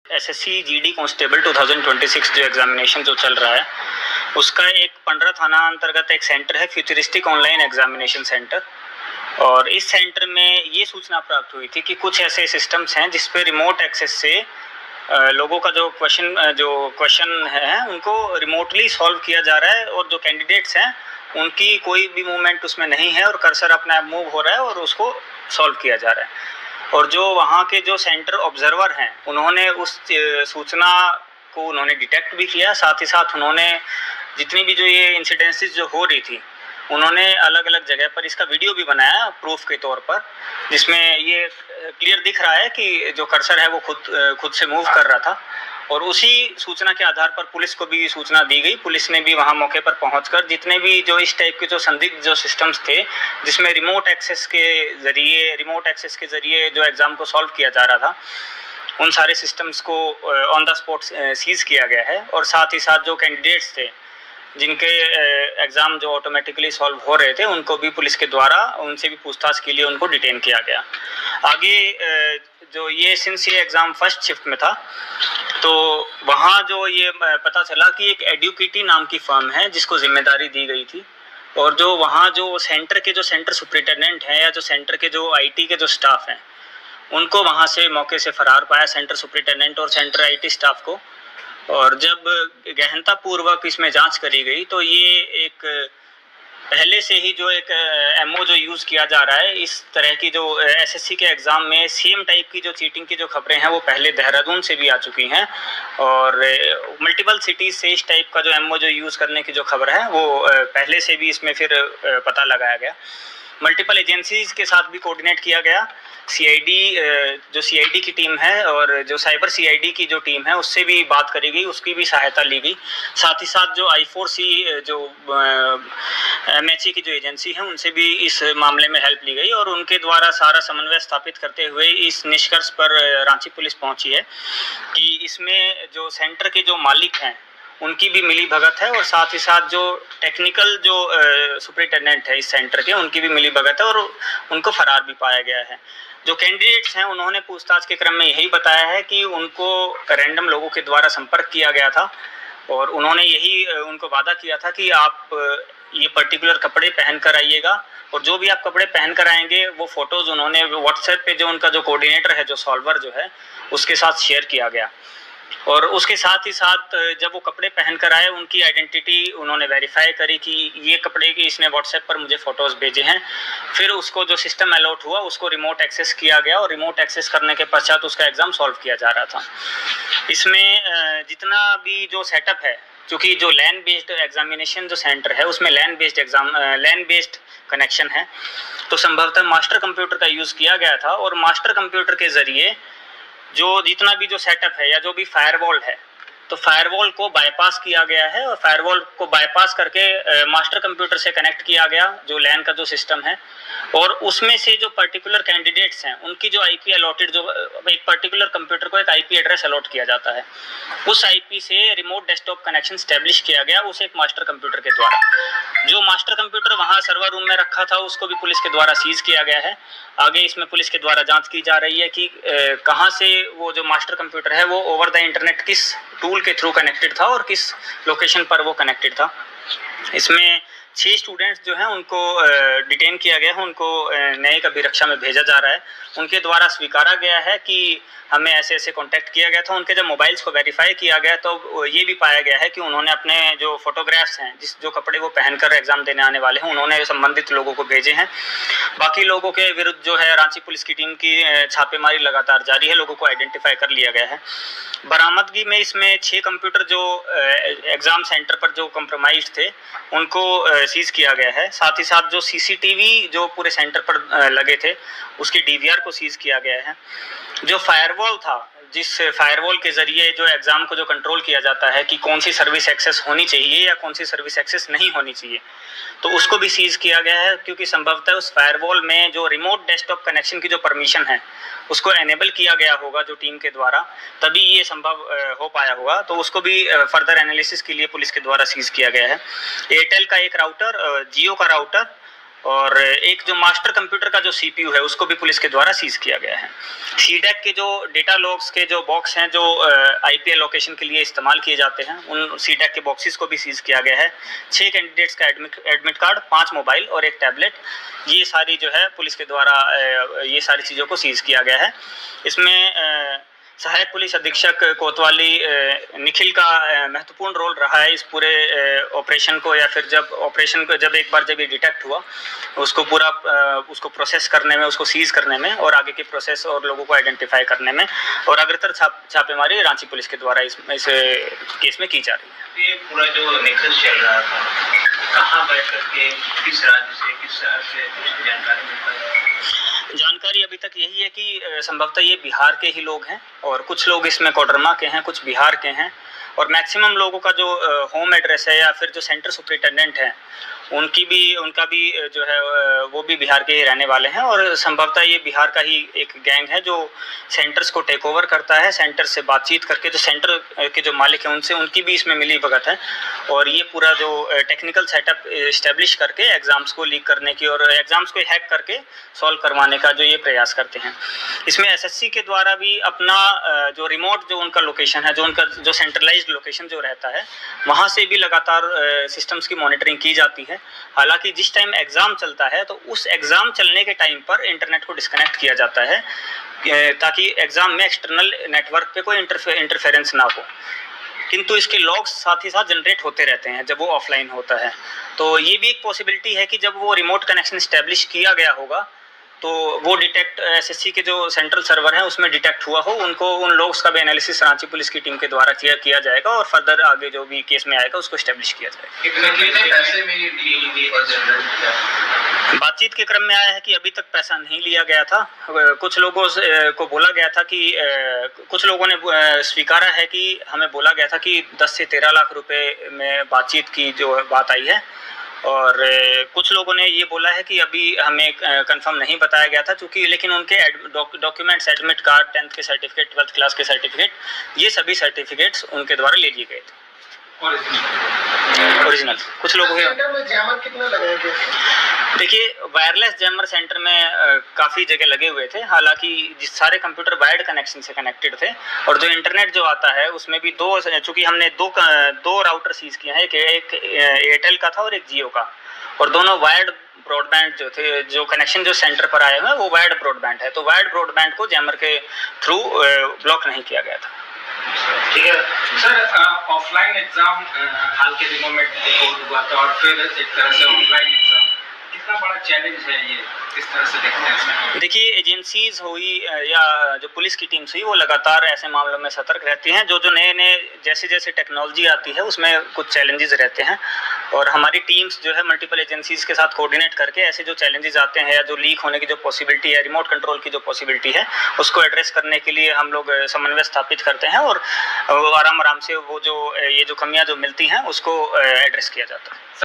SSC GD constable 2026 जो examination जो चल रहा है उसका एक पंडरा थाना अंतर्गत एक सेंटर है, फ्यूचरिस्टिक ऑनलाइन एग्जामिनेशन सेंटर। और इस सेंटर में ये सूचना प्राप्त हुई थी कि कुछ ऐसे सिस्टम्स हैं जिस पे रिमोट एक्सेस से लोगों का जो क्वेश्चन है उनको रिमोटली सॉल्व किया जा रहा है, और जो कैंडिडेट्स हैं उनकी कोई भी मूवमेंट उसमें नहीं है और कर्सर अपने आप मूव हो रहा है और उसको सॉल्व किया जा रहा है। और जो वहाँ के जो सेंटर ऑब्जर्वर हैं उन्होंने उस सूचना को उन्होंने डिटेक्ट भी किया, साथ ही साथ उन्होंने जितनी भी जो ये इंसिडेंसेस जो हो रही थी उन्होंने अलग अलग जगह पर इसका वीडियो भी बनाया प्रूफ के तौर पर, जिसमें ये क्लियर दिख रहा है कि जो कर्सर है वो खुद से मूव कर रहा था। और उसी सूचना के आधार पर पुलिस को भी सूचना दी गई। पुलिस ने भी वहां मौके पर पहुंचकर जितने भी जो इस टाइप के जो संदिग्ध जो सिस्टम्स थे जिसमें रिमोट एक्सेस के जरिए जो एग्जाम को सॉल्व किया जा रहा था, उन सारे सिस्टम्स को ऑन द स्पॉट सीज किया गया है। और साथ ही साथ जो कैंडिडेट्स थे जिनके एग्ज़ाम जो ऑटोमेटिकली सॉल्व हो रहे थे उनको भी पुलिस के द्वारा उनसे भी पूछताछ के लिए उनको डिटेन किया गया। आगे जो ये सिंस ये एग्ज़ाम फर्स्ट शिफ्ट में था तो वहाँ जो ये पता चला कि एक एडुकेटी नाम की फर्म है जिसको जिम्मेदारी दी गई थी, और जो वहाँ जो सेंटर सुपरिटेंडेंट हैं या जो सेंटर के जो आईटी के जो स्टाफ हैं उनको वहाँ से मौके से फरार पाया, सेंटर सुपरिटेंडेंट और सेंटर आईटी स्टाफ को। और जब गहनता पूर्वक इसमें जांच करी गई तो ये एक पहले से ही जो एक एमओ जो यूज़ किया जा रहा है इस तरह की जो एसएससी के एग्ज़ाम में सेम टाइप की जो चीटिंग की जो खबरें हैं वो पहले देहरादून से भी आ चुकी हैं, और मल्टीपल सिटीज़ से इस टाइप का जो एमओ जो यूज़ करने की जो खबर है वो पहले से भी इसमें फिर पता लगाया गया। मल्टीपल एजेंसीज के साथ भी कोऑर्डिनेट किया गया। सीआईडी की टीम है और जो साइबर सीआईडी की जो टीम है उससे भी बात करी गई, उसकी भी सहायता ली गई। साथ ही साथ जो I4C जो एमएचए की जो एजेंसी है उनसे भी इस मामले में हेल्प ली गई, और उनके द्वारा सारा समन्वय स्थापित करते हुए इस निष्कर्ष पर रांची पुलिस पहुंची है कि इसमें जो सेंटर के जो मालिक हैं उनकी भी मिली भगत है, और साथ ही साथ जो टेक्निकल जो सुपरिटेंडेंट है इस सेंटर के उनकी भी मिली भगत है, और उनको फरार भी पाया गया है। जो कैंडिडेट्स हैं उन्होंने पूछताछ के क्रम में यही बताया है कि उनको रैंडम लोगों के द्वारा संपर्क किया गया था और उन्होंने यही उनको वादा किया था कि आप ये पर्टिकुलर कपड़े पहन कर आइएगा, और जो भी आप कपड़े पहन कर आएंगे वो फोटोज़ उन्होंने व्हाट्सएप पे जो उनका जो कोऑर्डिनेटर है जो सॉल्वर जो है उसके साथ शेयर किया गया। और उसके साथ ही साथ जब वो कपड़े पहन कर आए उनकी आइडेंटिटी उन्होंने वेरीफाई करी कि ये कपड़े की इसने व्हाट्सएप पर मुझे फ़ोटोज़ भेजे हैं। फिर उसको जो सिस्टम अलॉट हुआ उसको रिमोट एक्सेस किया गया, और रिमोट एक्सेस करने के पश्चात उसका एग्ज़ाम सॉल्व किया जा रहा था। इसमें जितना भी जो सेटअप है, क्योंकि जो लैन बेस्ड एग्जामिनेशन जो सेंटर है उसमें लैन बेस्ड कनेक्शन है, तो संभवतः मास्टर कंप्यूटर का यूज़ किया गया था, और मास्टर कंप्यूटर के ज़रिए जो जितना भी जो सेटअप है या जो भी फायरवॉल है तो फायरवॉल को बाईपास किया गया है, और फायरवॉल को बाईपास करके मास्टर कंप्यूटर से कनेक्ट किया गया जो लैन का जो सिस्टम है, और उसमें से जो पर्टिकुलर कैंडिडेट्स हैं उनकी जो आईपी अलॉटेड जो एक पर्टिकुलर कंप्यूटर को एक आईपी एड्रेस अलॉट किया जाता है, उस आईपी से रिमोट डेस्कटॉप कनेक्शन स्टैब्लिश किया गया उस एक मास्टर कंप्यूटर के द्वारा। जो मास्टर कंप्यूटर वहाँ सर्वर रूम में रखा था उसको भी पुलिस के द्वारा सीज किया गया है। आगे इसमें पुलिस के द्वारा जांच की जा रही है कि कहाँ से वो जो मास्टर कंप्यूटर है वो ओवर द इंटरनेट किस टूल के थ्रू कनेक्टेड था और किस लोकेशन पर वो कनेक्टेड था। इसमें 6 स्टूडेंट्स जो हैं उनको डिटेन किया गया है, उनको न्यायिक अभिरक्षा में भेजा जा रहा है। उनके द्वारा स्वीकारा गया है कि हमें ऐसे ऐसे कांटेक्ट किया गया था। उनके जब मोबाइल्स को वेरीफाई किया गया तो ये भी पाया गया है कि उन्होंने अपने जो फोटोग्राफ्स हैं जो कपड़े वो पहनकर एग्जाम देने आने वाले हैं उन्होंने संबंधित लोगों को भेजे हैं। बाकी लोगों के विरुद्ध जो है रांची पुलिस की टीम की छापेमारी लगातार जारी है, लोगों को आइडेंटिफाई कर लिया गया है। बरामदगी में इसमें 6 कंप्यूटर जो एग्जाम सेंटर पर जो कंप्रोमाइज थे उनको सीज किया गया है। साथ ही साथ जो सीसीटीवी जो पूरे सेंटर पर लगे थे उसके डीवीआर को सीज किया गया है। जो फायरवॉल था, जिस फायरवॉल के जरिए जो एग्जाम को जो कंट्रोल किया जाता है कि कौन सी सर्विस एक्सेस होनी चाहिए या कौन सी सर्विस एक्सेस नहीं होनी चाहिए, तो उसको भी सीज किया गया है, क्योंकि संभवतः उस फायरवॉल में जो रिमोट डेस्कटॉप कनेक्शन की जो परमिशन है उसको एनेबल किया गया होगा जो टीम के द्वारा, तभी ये संभव हो पाया होगा। तो उसको भी फर्दर एनालिसिस के लिए पुलिस के द्वारा सीज किया गया है। एयरटेल का एक राउटर, जियो का राउटर और एक जो मास्टर कंप्यूटर का जो CPU है उसको भी पुलिस के द्वारा सीज किया गया है। सीडैक के जो डेटा लॉग्स के जो बॉक्स हैं जो IPL लोकेशन के लिए इस्तेमाल किए जाते हैं, उन सीडैक के बॉक्सेस को भी सीज किया गया है। 6 कैंडिडेट्स का एडमिट कार्ड, 5 मोबाइल और 1 टैबलेट, ये सारी जो है पुलिस के द्वारा ये सारी चीज़ों को सीज किया गया है। इसमें सहायक पुलिस अधीक्षक कोतवाली निखिल का महत्वपूर्ण रोल रहा है इस पूरे ऑपरेशन को, या फिर जब ऑपरेशन को जब एक बार जब ये डिटेक्ट हुआ उसको पूरा उसको प्रोसेस करने में, उसको सीज करने में और आगे के प्रोसेस और लोगों को आइडेंटिफाई करने में, और अग्रतर छापेमारी रांची पुलिस के द्वारा इस केस में की जा रही है। ये पूरा जो निखिल चल रहा था, कहाँ बैठ करके, किस राज्य से, किस शहर से, कुछ जानकारी मिल पाई? जानकारी अभी तक यही है कि संभवतः ये बिहार के ही लोग हैं और कुछ लोग इसमें कोडरमा के हैं, कुछ बिहार के हैं, और मैक्सिमम लोगों का जो होम एड्रेस है या फिर जो सेंटर सुपरिटेंडेंट है उनका भी जो है वो भी बिहार के ही रहने वाले हैं, और संभवतः ये बिहार का ही एक गैंग है जो सेंटर्स को टेक ओवर करता है। सेंटर से बातचीत करके जो सेंटर के जो मालिक हैं उनसे उनकी भी इसमें मिली भगत है, और ये पूरा जो टेक्निकल सेटअप इस्टेब्लिश करके एग्ज़ाम्स को लीक करने की और एग्ज़ाम्स को हैक करके सॉल्व करवाने का जो ये प्रयास करते हैं। इसमें SSC के द्वारा भी अपना जो रिमोट जो उनका लोकेशन है, जो उनका जो सेंट्रलाइज्ड लोकेशन जो रहता है, वहाँ से भी लगातार सिस्टम्स की मॉनिटरिंग की जाती है। हालांकि जिस टाइम एग्ज़ाम चलता है तो उस एग्ज़ाम चलने के टाइम पर इंटरनेट को डिस्कनेक्ट किया जाता है ताकि एग्ज़ाम में एक्सटर्नल नेटवर्क पे कोई इंटरफेरेंस ना हो, किंतु इसके लॉग्स साथ ही साथ जनरेट होते रहते हैं जब वो ऑफलाइन होता है। तो ये भी एक पॉसिबिलिटी है कि जब वो रिमोट कनेक्शन इस्टेब्लिश किया गया होगा तो वो डिटेक्ट SSC के जो सेंट्रल सर्वर है उसमें डिटेक्ट हुआ हो, उनको उन लोग्स का भी एनालिसिस रांची पुलिस की टीम के द्वारा किया जाएगा और फर्दर आगे जो भी केस में आएगा उसको इस्टेब्लिश किया जाएगा। बातचीत के क्रम में आया है कि अभी तक पैसा नहीं लिया गया था। कुछ लोगों को बोला गया था कि कुछ लोगों ने स्वीकारा है कि हमें बोला गया था कि 10 से 13 लाख रुपए में बातचीत की जो बात आई है, और कुछ लोगों ने ये बोला है कि अभी हमें कंफर्म नहीं बताया गया था क्योंकि, लेकिन उनके डॉक्यूमेंट्स, एडमिट कार्ड, 10th के सर्टिफिकेट, 12th क्लास के सर्टिफिकेट, ये सभी सर्टिफिकेट्स उनके द्वारा ले लिए गए थे ओरिजिनल। कुछ लोगों के जैमर कितना लगाया गया? देखिए, वायरलेस जैमर सेंटर में काफ़ी जगह लगे हुए थे। हालांकि जिस सारे कंप्यूटर वायर्ड कनेक्शन से कनेक्टेड थे, और जो इंटरनेट जो आता है उसमें भी चूँकि हमने दो राउटर सीज किए हैं, एक एयरटेल का था और एक जियो का, और दोनों वायर्ड ब्रॉडबैंड जो थे, जो कनेक्शन जो सेंटर पर आए हुए हैं वो वायर्ड ब्रॉडबैंड है, तो वायर्ड ब्रॉडबैंड को जैमर के थ्रू ब्लॉक नहीं किया गया था। ठीक है सर, ऑफलाइन एग्जाम हाल के दिनों में होल्ड हुआ था और फिर एक तरह से ऑनलाइन एग्जाम, कितना बड़ा चैलेंज है ये, किस तरह से देखते हैं इसमें? देखिए, एजेंसीज हुई या जो पुलिस की टीम्स हुई वो लगातार ऐसे मामलों में सतर्क रहती हैं। जो नए जैसे टेक्नोलॉजी आती है उसमें कुछ चैलेंजेस रहते हैं, और हमारी टीम्स जो है मल्टीपल एजेंसीज के साथ कोऑर्डिनेट करके ऐसे जो चैलेंजेस आते हैं या जो लीक होने की जो पॉसिबिलिटी है, रिमोट कंट्रोल की जो पॉसिबिलिटी है, उसको एड्रेस करने के लिए हम लोग समन्वय स्थापित करते हैं, और आराम से वो जो ये जो कमियां जो मिलती हैं उसको एड्रेस किया जाता है।